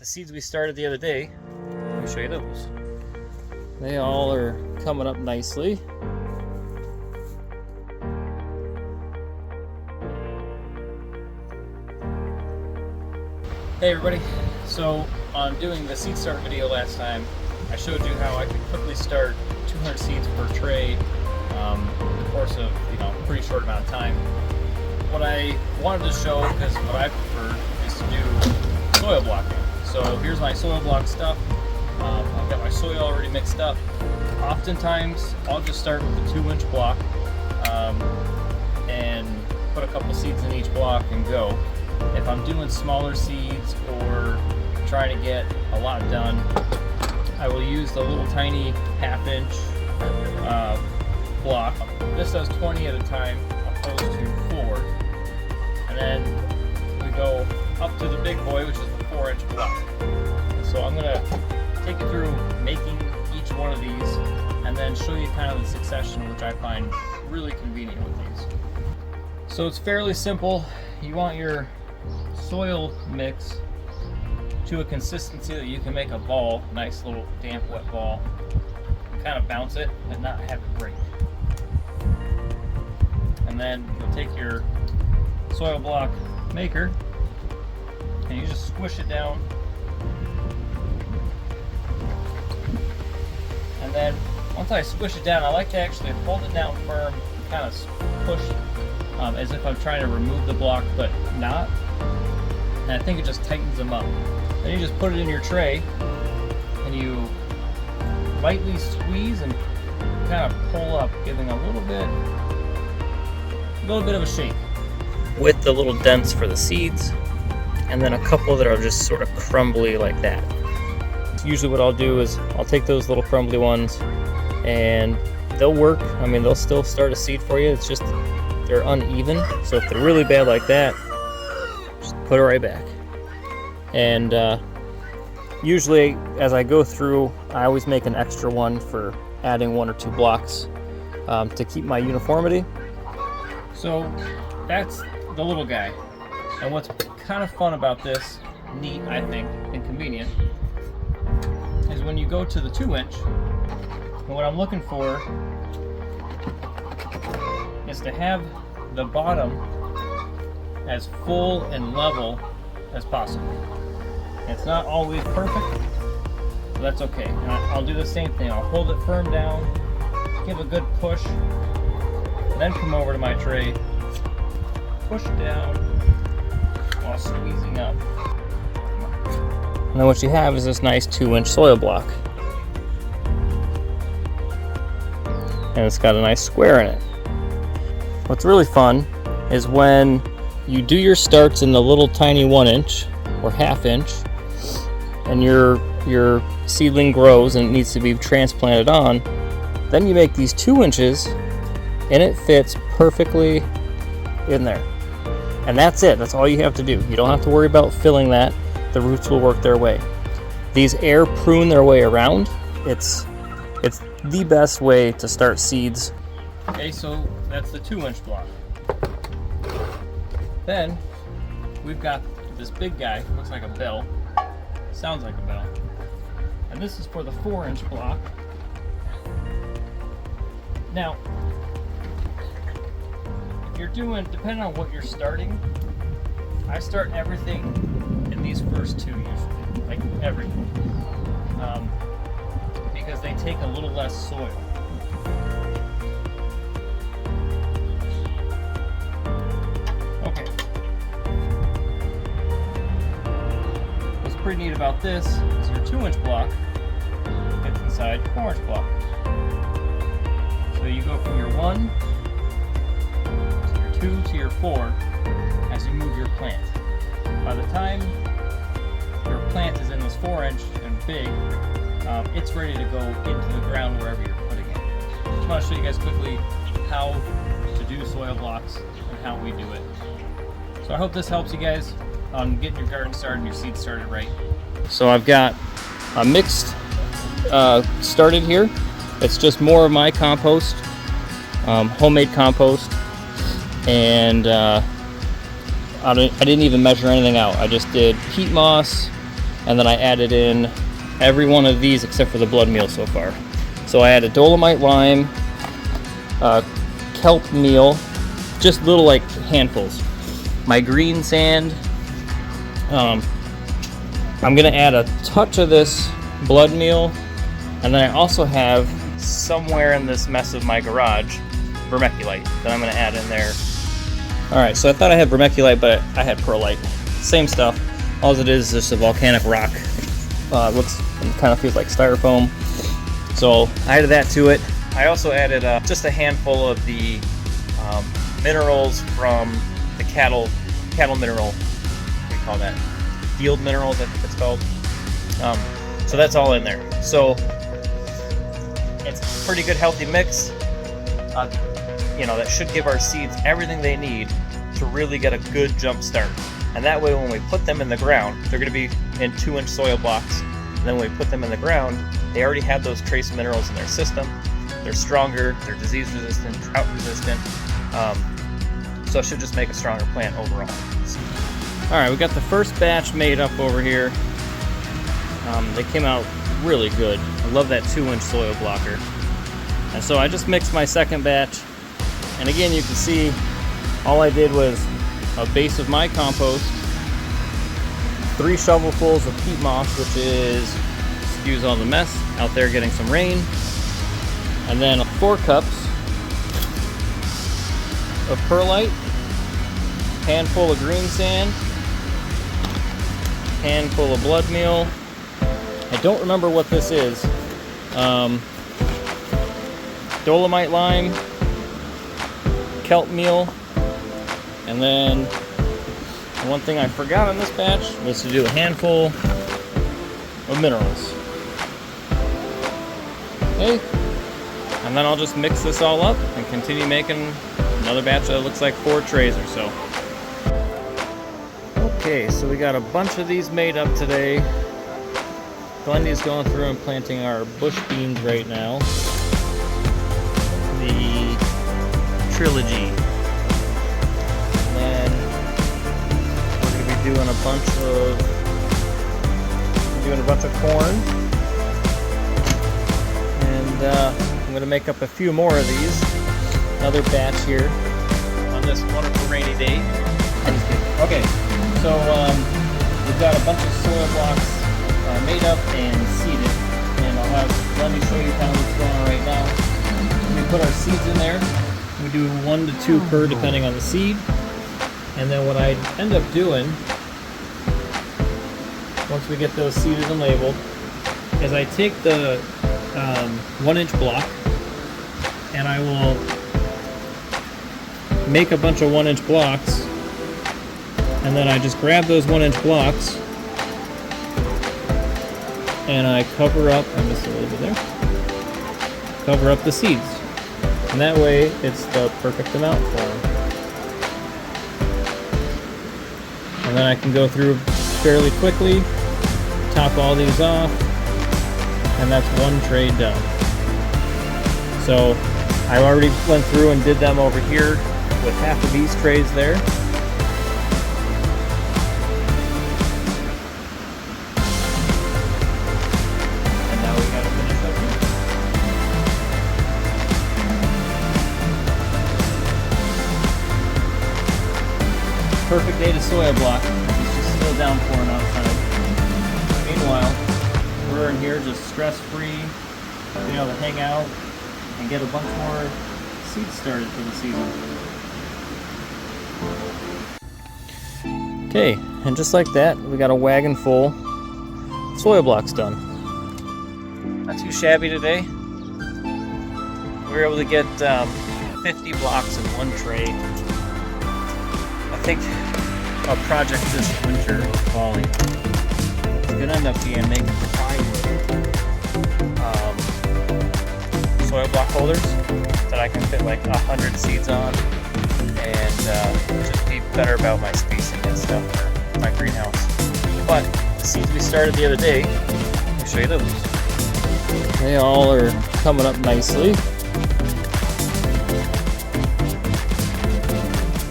the seeds we started the other day. Let me show you those. They all are coming up nicely. Hey everybody, so on doing the seed start video last time, I showed you how I could quickly start 200 seeds per tray in the course of a pretty short amount of time. What I wanted to show, because what I prefer, is to do soil blocking. So here's my soil block stuff. I've got my soil already mixed up. Oftentimes I'll just start with a 2-inch block and put a couple seeds in each block and go. If I'm doing smaller seeds or trying to get a lot done, I will use the little tiny 1/2-inch block. This does 20 at a time opposed to 4. And then we go up to the big boy, which is the 4-inch block. So I'm going to take you through making each one of these and then show you kind of the succession, which I find really convenient with these. So it's fairly simple. You want your soil mix to a consistency that you can make a ball, nice little damp wet ball, and kind of bounce it and not have it break. And then you'll take your soil block maker and you just squish it down, and then once I squish it down, I like to actually hold it down firm, kind of push as if I'm trying to remove the block, but not. And I think it just tightens them up. Then you just put it in your tray and you lightly squeeze and kind of pull up, giving a little bit of a shake with the little dents for the seeds, and then a couple that are just sort of crumbly like that. So usually what I'll do is I'll take those little crumbly ones and they'll work. I mean, they'll still start a seed for you. It's just they're uneven. So if they're really bad like that, just put it right back. And usually as I go through, I always make an extra one for adding 1 or 2 blocks to keep my uniformity. So that's the little guy. And what's kind of fun about this, neat I think, and convenient, is when you go to the 2-inch, and what I'm looking for is to have the bottom as full and level as possible. It's not always perfect, but that's okay. And I'll do the same thing. I'll hold it firm down, give a good push, and then come over to my tray, push down while squeezing up. And then what you have is this nice 2-inch soil block. And it's got a nice square in it. What's really fun is when you do your starts in the little tiny 1-inch or 1/2-inch, and your seedling grows and it needs to be transplanted on, then you make these 2 inches and it fits perfectly in there. And that's it. That's all you have to do. You don't have to worry about filling that. The roots will work their way. These air prune their way around. It's the best way to start seeds. Okay, so that's the 2-inch block. Then we've got this big guy, looks like a bell, sounds like a bell. And this is for the 4-inch block. Now, if you're doing, depending on what you're starting, I start everything in these first 2 usually, like everything, because they take a little less soil. Okay. What's pretty neat about this is your 2-inch block fits inside your 4-inch block. So you go from your 1 to your 2 to your 4 as you move your plant. By the time your plant is in this 4-inch and big, it's ready to go into the ground wherever you're putting it. I just want to show you guys quickly how to do soil blocks and how we do it. So I hope this helps you guys on getting your garden started and your seeds started right. So I've got a mixed started here. It's just more of my compost, homemade compost, and I didn't even measure anything out. I just did peat moss, and then I added in every one of these except for the blood meal so far. So I added dolomite lime, kelp meal, just little like handfuls. My green sand. I'm gonna add a touch of this blood meal, and then I also have somewhere in this mess of my garage vermiculite that I'm gonna add in there. All right, so I thought I had vermiculite, but I had pearlite. Same stuff. All it is just a volcanic rock. Looks kind of feels like styrofoam. So I added that to it. I also added just a handful of the minerals from the cattle mineral. What do you call that? Field minerals, I think it's called. So that's all in there. So it's a pretty good healthy mix. That should give our seeds everything they need to really get a good jump start. And that way when we put them in the ground, they're going to be in 2-inch soil blocks. And then when we put them in the ground, they already have those trace minerals in their system. They're stronger, they're disease resistant, drought resistant. So it should just make a stronger plant overall. All right, we got the first batch made up over here. They came out really good. I love that 2-inch soil blocker. And so I just mixed my second batch. And again, you can see all I did was a base of my compost, 3 shovelfuls of peat moss, which is, excuse all the mess, out there getting some rain, and then 4 cups of perlite, handful of green sand, handful of blood meal. I don't remember what this is. Dolomite lime, kelp meal, and then one thing I forgot on this batch was to do a handful of minerals. Okay, and then I'll just mix this all up and continue making another batch that looks like 4 trays or so. Okay, so we got a bunch of these made up today. Glendy's going through and planting our bush beans right now. The Trilogy. And then we're going to be doing a bunch of corn. And I'm going to make up a few more of these. Another batch here on this wonderful rainy day. I'm just kidding. Okay, so we've got a bunch of soil blocks made up and seeded. And let me show you kind of what's going on right now. We put our seeds in there. We do 1 to 2 per depending on the seed. And then what I end up doing, once we get those seeded and labeled, is I take the 1-inch block and I will make a bunch of 1-inch blocks, and then I just grab those 1-inch blocks and I cover up, I missed a little bit there, cover up the seeds. And that way it's the perfect amount for them. And then I can go through fairly quickly, top all these off, and that's 1 tray done. So I already went through and did them over here with half of these trays there. And now we gotta finish up here. Perfect day to soil block. It's just still downpouring outside. Meanwhile, we're in here just stress-free, being able to hang out and get a bunch more seeds started for the season. Okay, and just like that, we got a wagon full of soil blocks done. Not too shabby today. We were able to get 50 blocks in 1 tray. I think a project this winter, falling, is going to end up being making plywood soil block holders that I can fit like 100 seeds on, and just be better about my spacing and stuff for my greenhouse. But the seeds we started the other day, I'll show you those. They all are coming up nicely.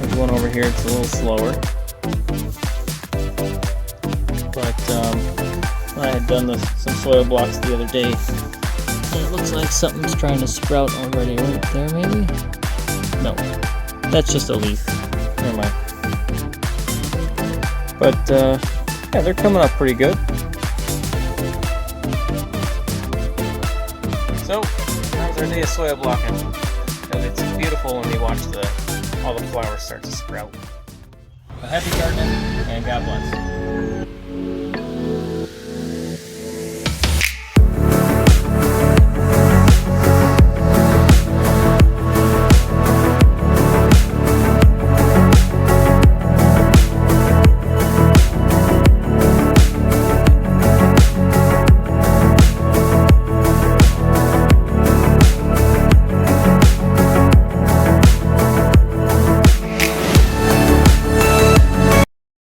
There's one over here, it's a little slower. But I had done some soil blocks the other day. And it looks like something's trying to sprout already right there, maybe? No, that's just a leaf. Never mind. But, yeah, they're coming up pretty good. So, how's our day of soil blocking? And it's beautiful when you watch all the flowers start to sprout. Well, happy gardening, and God bless.